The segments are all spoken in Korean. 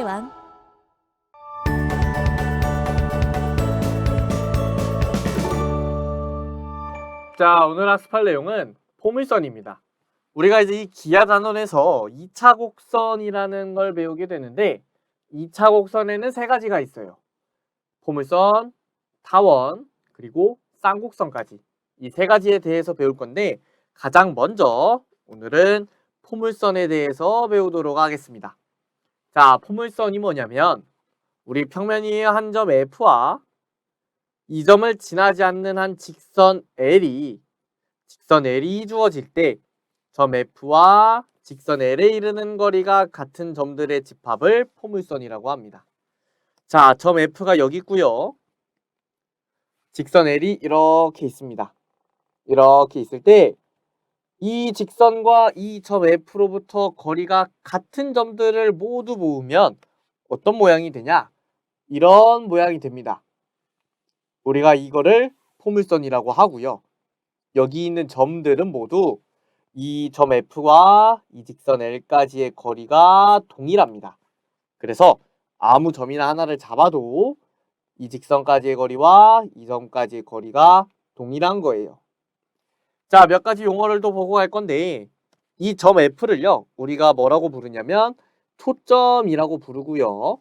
수학의 왕. 자, 오늘 학습할 내용은 포물선입니다. 우리가 이제 이 기하 단원에서 2차 곡선이라는 걸 배우게 되는데 2차 곡선에는 세 가지가 있어요. 포물선, 타원, 그리고 쌍곡선까지. 이 세 가지에 대해서 배울 건데 가장 먼저 오늘은 포물선에 대해서 배우도록 하겠습니다. 자, 포물선이 뭐냐면 우리 평면이 한 점 F와 이 점을 지나지 않는 한 직선 L이 주어질 때 점 F와 직선 L에 이르는 거리가 같은 점들의 집합을 포물선이라고 합니다. 자, 점 F가 여기 있고요. 직선 L이 이렇게 있습니다. 이렇게 있을 때 이 직선과 이 점 F로부터 거리가 같은 점들을 모두 모으면 어떤 모양이 되냐? 이런 모양이 됩니다. 우리가 이거를 포물선이라고 하고요. 여기 있는 점들은 모두 이 점 F와 이 직선 L까지의 거리가 동일합니다. 그래서 아무 점이나 하나를 잡아도 이 직선까지의 거리와 이 점까지의 거리가 동일한 거예요. 자, 몇 가지 용어를 또 보고 갈 건데 이 점 F를요, 우리가 뭐라고 부르냐면 초점이라고 부르고요.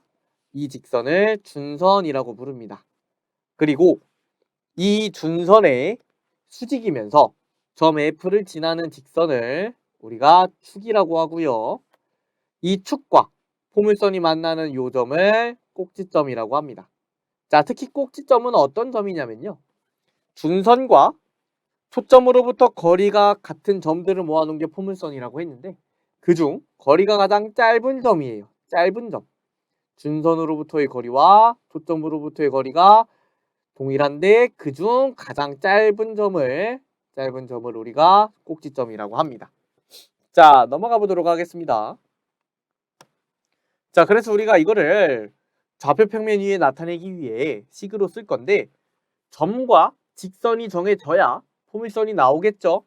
이 직선을 준선이라고 부릅니다. 그리고 이 준선의 수직이면서 점 F를 지나는 직선을 우리가 축이라고 하고요. 이 축과 포물선이 만나는 요 점을 꼭지점이라고 합니다. 자, 특히 꼭지점은 어떤 점이냐면요. 준선과 초점으로부터 거리가 같은 점들을 모아놓은 게 포물선이라고 했는데 그중 거리가 가장 짧은 점이에요. 짧은 점. 준선으로부터의 거리와 초점으로부터의 거리가 동일한데 그중 가장 짧은 점을 우리가 꼭지점이라고 합니다. 자, 넘어가 보도록 하겠습니다. 자, 그래서 우리가 이거를 좌표 평면 위에 나타내기 위해 식으로 쓸 건데 점과 직선이 정해져야 포물선이 나오겠죠.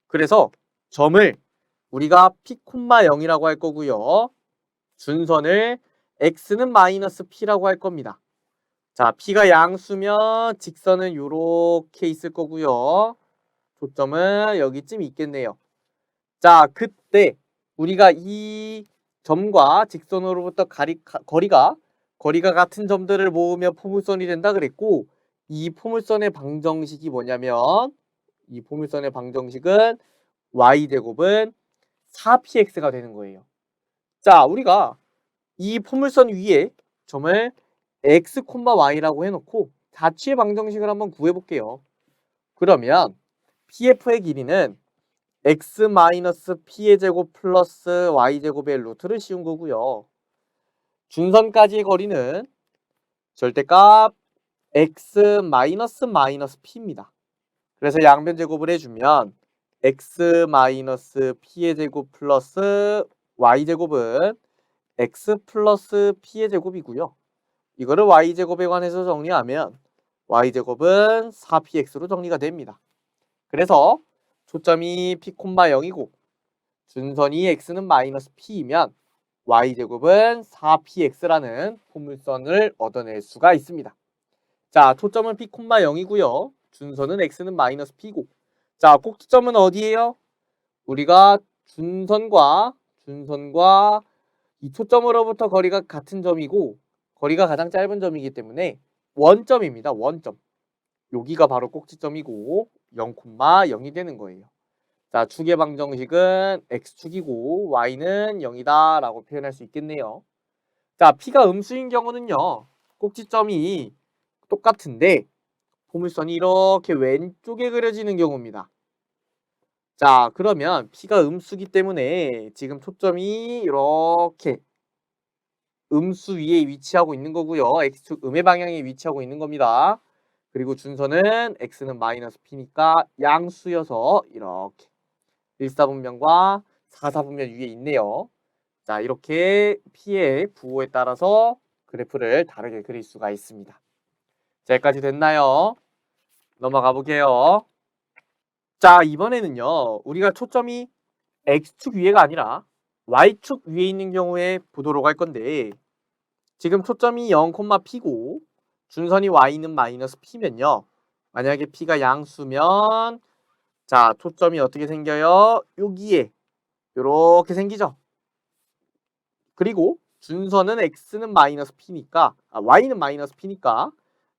그래서 점을 우리가 P,0이라고 할 거고요. 준선을 x는 마이너스 P라고 할 겁니다. 자, P가 양수면 직선은 요렇게 있을 거고요. 초점은 여기쯤 있겠네요. 자, 그때 우리가 이 점과 직선으로부터 거리가 같은 점들을 모으면 포물선이 된다 그랬고 이 포물선의 방정식이 뭐냐면 이 포물선의 방정식은 y제곱은 4px가 되는 거예요. 자, 우리가 이 포물선 위에 점을 x, y라고 해놓고 자취의 방정식을 한번 구해볼게요. 그러면 pf의 길이는 x-p의 제곱 플러스 y제곱의 루트를 씌운 거고요. 준선까지의 거리는 절대값 x-p입니다. 그래서 양변 제곱을 해주면 x-p의 제곱 플러스 y제곱은 x 플러스 p의 제곱이고요. 이거를 y제곱에 관해서 정리하면 y제곱은 4px로 정리가 됩니다. 그래서 초점이 p, 0이고 준선이 x는 마이너스 p이면 y제곱은 4px라는 포물선을 얻어낼 수가 있습니다. 자, 초점은 p, 0이고요. 준선은 x는 마이너스 p고 자, 꼭지점은 어디예요? 우리가 준선과 이 초점으로부터 거리가 같은 점이고 거리가 가장 짧은 점이기 때문에 원점입니다. 원점. 여기가 바로 꼭지점이고 0,0이 되는 거예요. 자, 축의 방정식은 x축이고 y는 0이다 라고 표현할 수 있겠네요. 자, p가 음수인 경우는요. 꼭지점이 똑같은데 포물선이 이렇게 왼쪽에 그려지는 경우입니다. 자, 그러면 p가 음수기 때문에 지금 초점이 이렇게 음수 위에 위치하고 있는 거고요. x축 음의 방향에 위치하고 있는 겁니다. 그리고 준선은 x는 마이너스 p니까 양수여서 이렇게 1사분면과 4사분면 위에 있네요. 자, 이렇게 p의 부호에 따라서 그래프를 다르게 그릴 수가 있습니다. 자, 여기까지 됐나요? 넘어가 볼게요. 자, 이번에는요. 우리가 초점이 x축 위에가 아니라 y축 위에 있는 경우에 보도록 할 건데 지금 초점이 0, P고 준선이 y는 마이너스 p면요. 만약에 p가 양수면 자, 초점이 어떻게 생겨요? 여기에 이렇게 생기죠. 그리고 준선은 x는 마이너스 p니까 y는 마이너스 p니까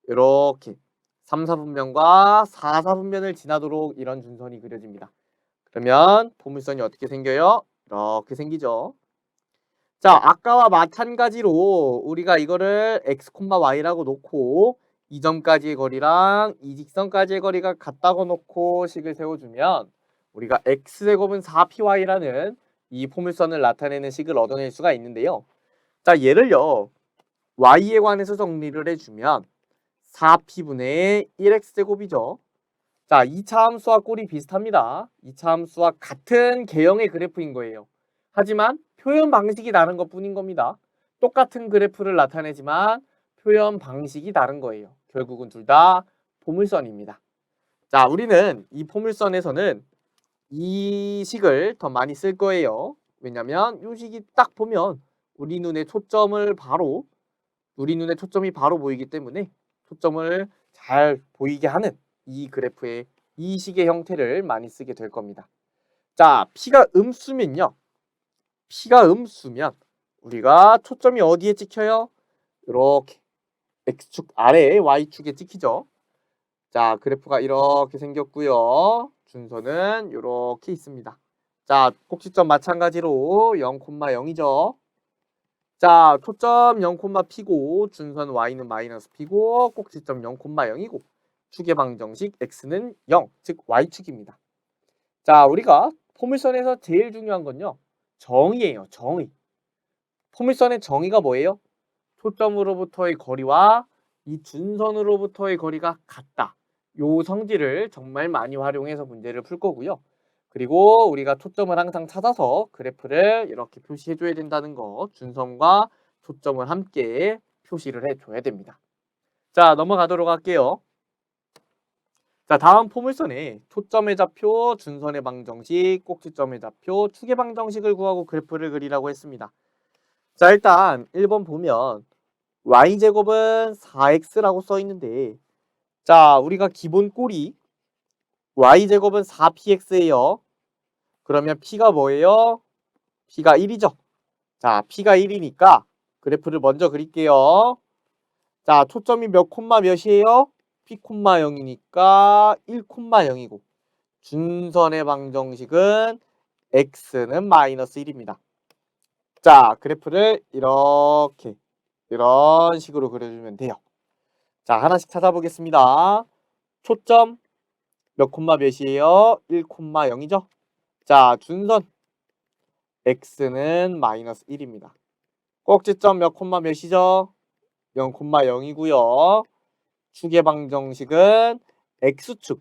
이렇게 3, 4분면과 4, 4분면을 지나도록 이런 준선이 그려집니다. 그러면 포물선이 어떻게 생겨요? 이렇게 생기죠. 자, 아까와 마찬가지로 우리가 이거를 x, y라고 놓고 이 점까지의 거리랑 이 직선까지의 거리가 같다고 놓고 식을 세워주면 우리가 x제곱은 4py라는 이 포물선을 나타내는 식을 얻어낼 수가 있는데요. 자, 얘를요. y에 관해서 정리를 해주면 4p분의 1x제곱이죠. 자, 2차 함수와 꼴이 비슷합니다. 2차 함수와 같은 개형의 그래프인 거예요. 하지만 표현 방식이 다른 것 뿐인 겁니다. 똑같은 그래프를 나타내지만 표현 방식이 다른 거예요. 결국은 둘 다 포물선입니다. 자, 우리는 이 포물선에서는 이 식을 더 많이 쓸 거예요. 왜냐면 이 식이 딱 보면 우리 눈에 초점이 바로 보이기 때문에 초점을 잘 보이게 하는 이 그래프의 이 식의 형태를 많이 쓰게 될 겁니다. 자, P가 음수면요. P가 음수면 우리가 초점이 어디에 찍혀요? 이렇게 X축 아래에 Y축에 찍히죠. 자, 그래프가 이렇게 생겼고요. 준선은 이렇게 있습니다. 자, 꼭지점 마찬가지로 0,0이죠. 자, 초점 0, P고 준선 Y는 마이너스 P고 꼭지점 0,0이고 축의 방정식 X는 0, 즉 Y축입니다. 자, 우리가 포물선에서 제일 중요한 건요. 정의예요. 정의. 포물선의 정의가 뭐예요? 초점으로부터의 거리와 이 준선으로부터의 거리가 같다. 요 성질을 정말 많이 활용해서 문제를 풀 거고요. 그리고 우리가 초점을 항상 찾아서 그래프를 이렇게 표시해 줘야 된다는 거, 준선과 초점을 함께 표시를 해 줘야 됩니다. 자, 넘어가도록 할게요. 자, 다음 포물선에 초점의 좌표, 준선의 방정식, 꼭지점의 좌표, 축의 방정식을 구하고 그래프를 그리라고 했습니다. 자, 일단 1번 보면 y제곱은 4x라고 써 있는데 자, 우리가 기본 꼴이 y제곱은 4px예요. 그러면 p가 뭐예요? p가 1이죠. 자, p가 1이니까 그래프를 먼저 그릴게요. 자, 초점이 몇 콤마 몇이에요? p 콤마 0이니까 1 콤마 0이고 준선의 방정식은 x는 마이너스 1입니다. 자, 그래프를 이렇게 이런 식으로 그려주면 돼요. 자, 하나씩 찾아보겠습니다. 초점 몇 콤마 몇이에요? 1 콤마 0이죠. 자, 준선 x는 마이너스 1입니다. 꼭지점 몇 콤마 몇이죠? 0 콤마 0이고요. 축의 방정식은 x축,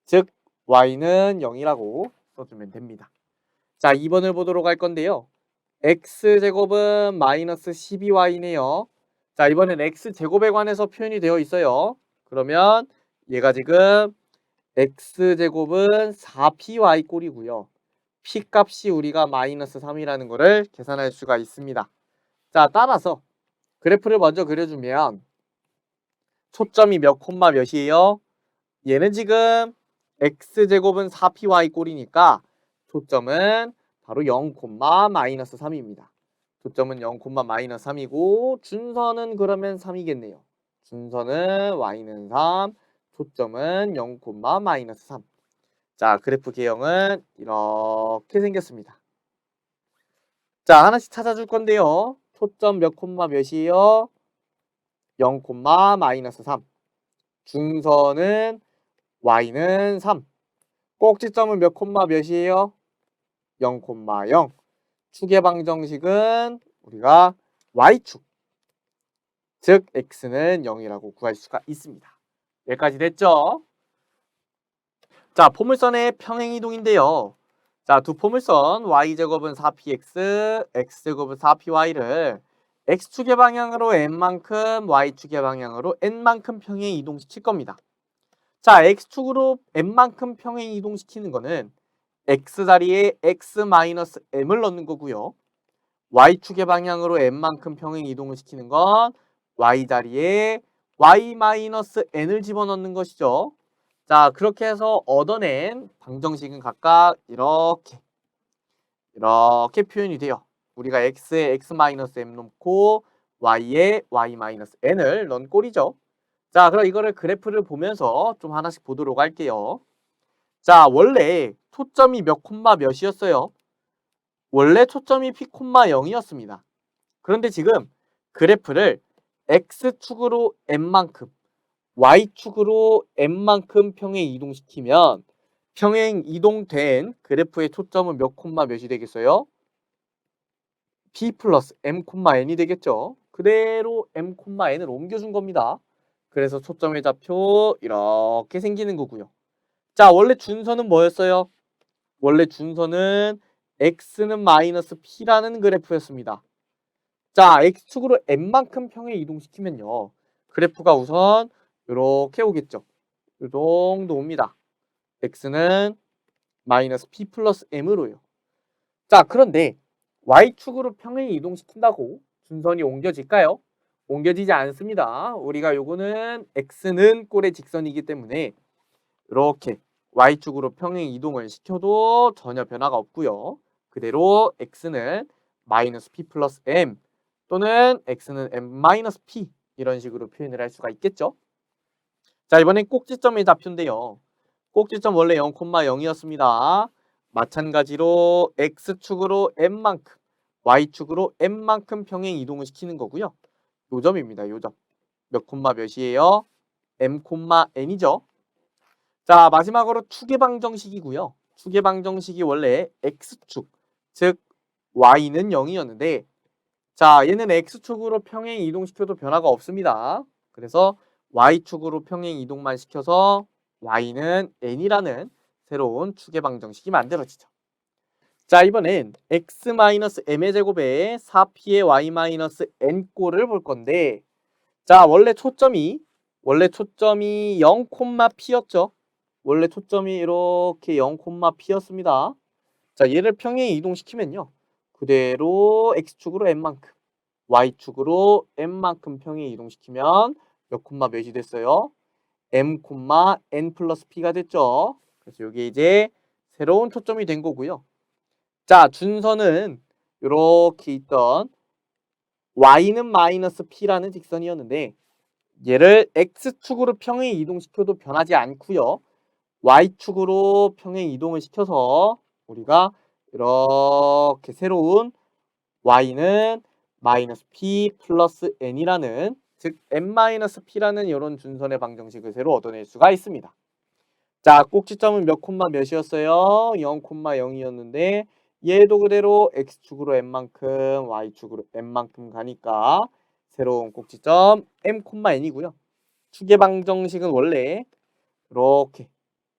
즉 y는 0이라고 써주면 됩니다. 자, 2번을 보도록 할 건데요. x제곱은 마이너스 12y네요. 자, 이번엔 x제곱에 관해서 표현이 되어 있어요. 그러면 얘가 지금 x제곱은 4py 꼴이고요. p 값이 우리가 마이너스 3이라는 거를 계산할 수가 있습니다. 자, 따라서 그래프를 먼저 그려주면 초점이 몇 콤마 몇이에요? 얘는 지금 x제곱은 4py 꼴이니까 초점은 바로 0, 마이너스 3입니다. 초점은 0, 마이너스 3이고 준선은 그러면 3이겠네요. 준선은 y는 3, 초점은 0, 마이너스 3. 자, 그래프 개형은 이렇게 생겼습니다. 자, 하나씩 찾아줄 건데요. 초점 몇 콤마 몇이에요? 0, 마이너스 3. 중선은 y는 3. 꼭지점은 몇 콤마 몇이에요? 0, 0. 축의 방정식은 우리가 y축, 즉 x는 0이라고 구할 수가 있습니다. 여기까지 됐죠? 자, 포물선의 평행이동인데요. 자, 두 포물선 y제곱은 4px, x제곱은 4py를 x축의 방향으로 n만큼, y축의 방향으로 n만큼 평행 이동시킬 겁니다. 자, x축으로 n만큼 평행 이동시키는 거는 x 자리에 x-m을 넣는 거고요. y축의 방향으로 n만큼 평행 이동을 시키는 건 y자리에 y-n을 집어넣는 것이죠. 자, 그렇게 해서 얻어낸 방정식은 각각 이렇게 표현이 돼요. 우리가 x에 x-m 넣고 y에 y-n을 넣은 꼴이죠. 자, 그럼 이거를 그래프를 보면서 좀 하나씩 보도록 할게요. 자, 원래 초점이 몇 콤마 몇이었어요? 원래 초점이 p 콤마 0이었습니다. 그런데 지금 그래프를 x축으로 n만큼, y축으로 n만큼 평행 이동시키면 평행 이동된 그래프의 초점은 몇 콤마 몇이 되겠어요? p 플러스 m 콤마 n이 되겠죠. 그대로 m 콤마 n을 옮겨준 겁니다. 그래서 초점의 좌표 이렇게 생기는 거고요. 자, 원래 준선은 뭐였어요? 원래 준선은 x는 마이너스 p라는 그래프였습니다. 자, x축으로 n만큼 평행 이동시키면요. 그래프가 우선 이렇게 오겠죠. 이 정도 옵니다. x는 마이너스 p 플러스 m으로요. 자, 그런데 y축으로 평행 이동시킨다고 준선이 옮겨질까요? 옮겨지지 않습니다. 우리가 요거는 x는 꼴의 직선이기 때문에 이렇게 y축으로 평행 이동을 시켜도 전혀 변화가 없고요. 그대로 x는 마이너스 p 플러스 m 또는 x는 m 마이너스 p 이런 식으로 표현을 할 수가 있겠죠. 자, 이번엔 꼭지점의 좌표인데요. 꼭지점 원래 0,0이었습니다. 마찬가지로 x축으로 m만큼, y축으로 m만큼 평행 이동을 시키는 거고요. 요 점입니다. 요 점. 몇 콤마 몇이에요? m 콤마 n이죠. 자, 마지막으로 추계방정식이고요. 추계방정식이 원래 x축, 즉 y는 0이었는데 자, 얘는 x축으로 평행 이동시켜도 변화가 없습니다. 그래서 y축으로 평행 이동만 시켜서 y는 n이라는 새로운 추계방정식이 만들어지죠. 자, 이번엔 x-m의 제곱에 4p의 y-n꼴을 볼 건데 자, 원래 초점이 0, p였죠. 원래 초점이 이렇게 0, p였습니다. 자, 얘를 평행 이동시키면요. 그대로 x축으로 n만큼, y축으로 n만큼 평행 이동시키면 몇 콤마 몇이 됐어요? m, n 플러스 p가 됐죠. 그래서 이게 이제 새로운 초점이 된 거고요. 자, 준선은 이렇게 있던 y는 마이너스 p라는 직선이었는데 얘를 x축으로 평행 이동시켜도 변하지 않고요. y축으로 평행 이동을 시켜서 우리가 이렇게 새로운 y는 마이너스 p 플러스 n이라는 즉 n-p라는 이런 준선의 방정식을 새로 얻어낼 수가 있습니다. 자, 꼭지점은 몇 콤마 몇이었어요? 0,0이었는데 얘도 그대로 x축으로 n만큼 y축으로 n만큼 가니까 새로운 꼭지점 m,n이고요. 추계 방정식은 원래 이렇게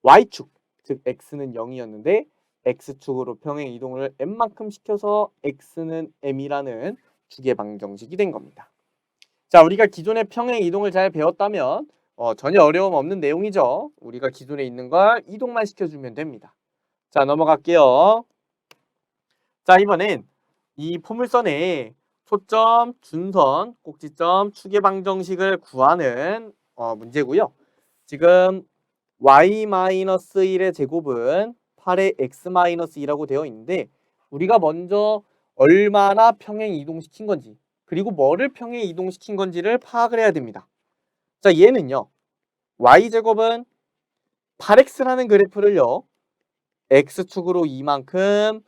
y축, 즉 x는 0이었는데 x축으로 평행 이동을 n만큼 시켜서 x는 m이라는 추계 방정식이 된 겁니다. 자, 우리가 기존의 평행 이동을 잘 배웠다면 전혀 어려움 없는 내용이죠. 우리가 기존에 있는 걸 이동만 시켜주면 됩니다. 자, 넘어갈게요. 자, 이번엔 이 포물선의 초점, 준선, 꼭지점, 추계 방정식을 구하는 문제고요. 지금 y-1의 제곱은 8의 x-2라고 되어 있는데 우리가 먼저 얼마나 평행 이동시킨 건지 그리고 뭐를 평행 이동시킨 건지를 파악을 해야 됩니다. 자, 얘는요. y제곱은 8x라는 그래프를요. x축으로 2만큼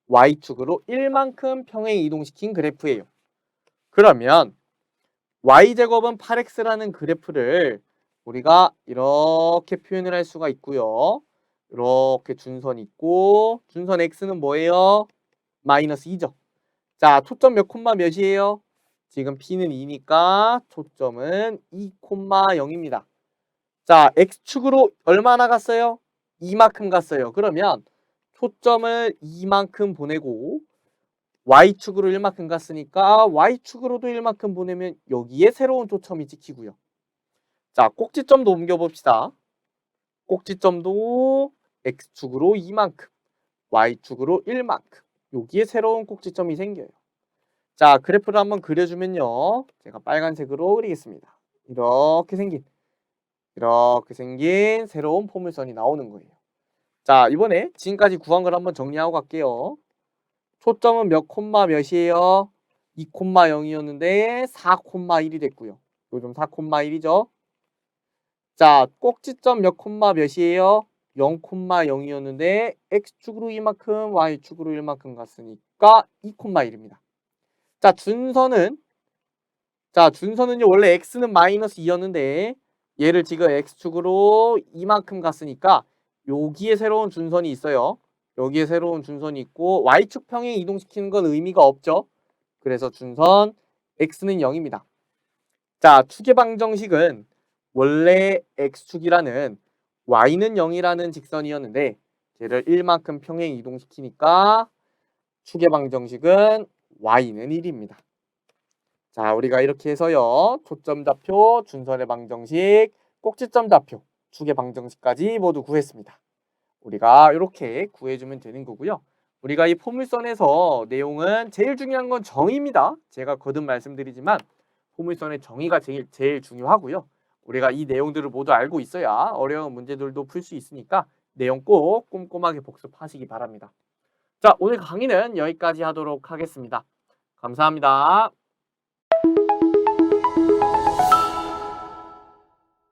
y축으로 1만큼 평행 이동시킨 그래프예요. 그러면 y제곱은 8x라는 그래프를 우리가 이렇게 표현을 할 수가 있고요. 이렇게 준선 있고 준선 x는 뭐예요? 마이너스 2죠. 자, 초점 몇 콤마 몇이에요? 지금 p는 2니까 초점은 2,0입니다. 자, x축으로 얼마나 갔어요? 2만큼 갔어요. 그러면 초점을 2만큼 보내고 y축으로 1만큼 갔으니까 y축으로도 1만큼 보내면 여기에 새로운 초점이 찍히고요. 자, 꼭지점도 옮겨봅시다. 꼭지점도 x축으로 2만큼, y축으로 1만큼 여기에 새로운 꼭지점이 생겨요. 자, 그래프를 한번 그려주면요. 제가 빨간색으로 그리겠습니다. 이렇게 생긴 새로운 포물선이 나오는 거예요. 자, 이번에 지금까지 구한 걸 한번 정리하고 갈게요. 초점은 몇 콤마 몇이에요? 2,0이었는데 4,1이 됐고요. 요즘 4,1이죠. 자, 꼭지점 몇 콤마 몇이에요? 0,0이었는데 x축으로 이만큼, y축으로 이만큼 갔으니까 2,1입니다. 자, 준선은요, 원래 x는 마이너스 2였는데 얘를 지금 x축으로 이만큼 갔으니까 여기에 새로운 준선이 있어요. 여기에 새로운 준선이 있고 y축 평행 이동시키는 건 의미가 없죠. 그래서 준선 x는 0입니다. 자, 축의 방정식은 원래 x축이라는 y는 0이라는 직선이었는데 얘를 1만큼 평행 이동시키니까 축의 방정식은 y는 1입니다. 자, 우리가 이렇게 해서요. 초점좌표, 준선의 방정식, 꼭지점좌표, 축의 방정식까지 모두 구했습니다. 우리가 이렇게 구해주면 되는 거고요. 우리가 이 포물선에서 내용은 제일 중요한 건 정의입니다. 제가 거듭 말씀드리지만 포물선의 정의가 제일 중요하고요. 우리가 이 내용들을 모두 알고 있어야 어려운 문제들도 풀 수 있으니까 내용 꼭 꼼꼼하게 복습하시기 바랍니다. 자, 오늘 강의는 여기까지 하도록 하겠습니다. 감사합니다.